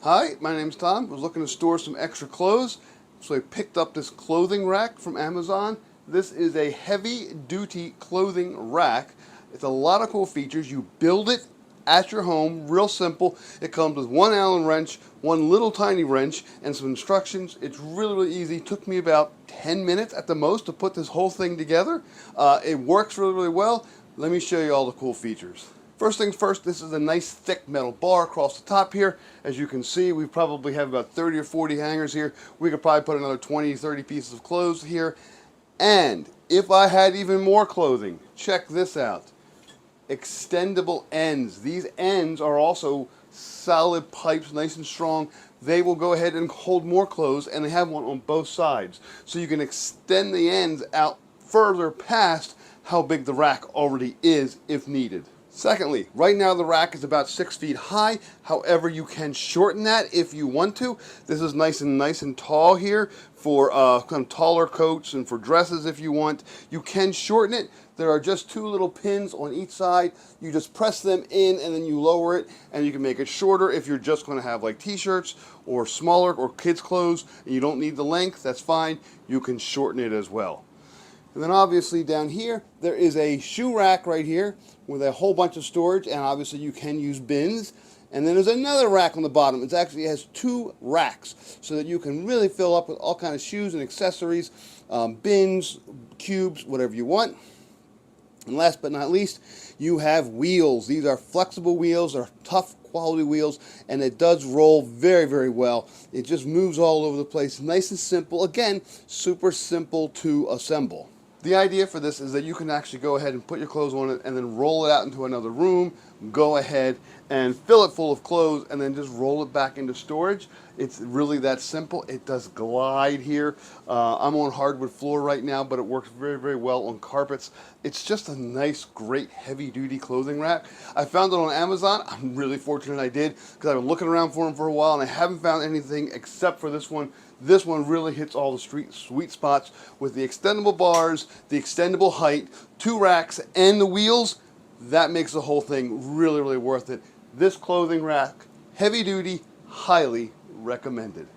Hi, my name's Tom. I was looking to store some extra clothes, so I picked up this clothing rack from Amazon. This is a heavy-duty clothing rack. It's a lot of cool features. You build it at your home, real simple. It comes with one Allen wrench, one little tiny wrench, and some instructions. It's really, really easy. It took me about 10 minutes at the most to put this whole thing together. It works really, really well. Let me show you all the cool features. First things first, this is a nice thick metal bar across the top here. As you can see, we probably have about 30 or 40 hangers here. We could probably put another 20, 30 pieces of clothes here. And if I had even more clothing, check this out. Extendable ends. These ends are also solid pipes, nice and strong. They will go ahead and hold more clothes, and they have one on both sides. So you can extend the ends out further past how big the rack already is if needed. Secondly, right now the rack is about 6 feet high. However, you can shorten that if you want to. This is nice and tall here for kind of taller coats and for dresses if you want. You can shorten it. There are just two little pins on each side. You just press them in and then you lower it, and you can make it shorter if you're just going to have like t-shirts or smaller or kids clothes and you don't need the length. That's fine. You can shorten it as well. And then obviously down here, there is a shoe rack right here with a whole bunch of storage, and obviously you can use bins. And then there's another rack on the bottom. It actually has two racks so that you can really fill up with all kinds of shoes and accessories, bins, cubes, whatever you want. And last but not least, you have wheels. These are flexible wheels, they're tough quality wheels, and it does roll very, very well. It just moves all over the place, nice and simple. Again, super simple to assemble. The idea for this is that you can actually go ahead and put your clothes on it and then roll it out into another room, go ahead and fill it full of clothes and then just roll it back into storage. It's really that simple. It does glide here. I'm on hardwood floor right now, but it works very, very well on carpets. It's just a nice, great, heavy-duty clothing rack. I found it on Amazon. I'm really fortunate I did because I've been looking around for them for a while and I haven't found anything except for this one. This one really hits all the sweet spots with the extendable bars, the extendable height, two racks, and the wheels. That makes the whole thing really, really worth it. This clothing rack, heavy duty, highly recommended.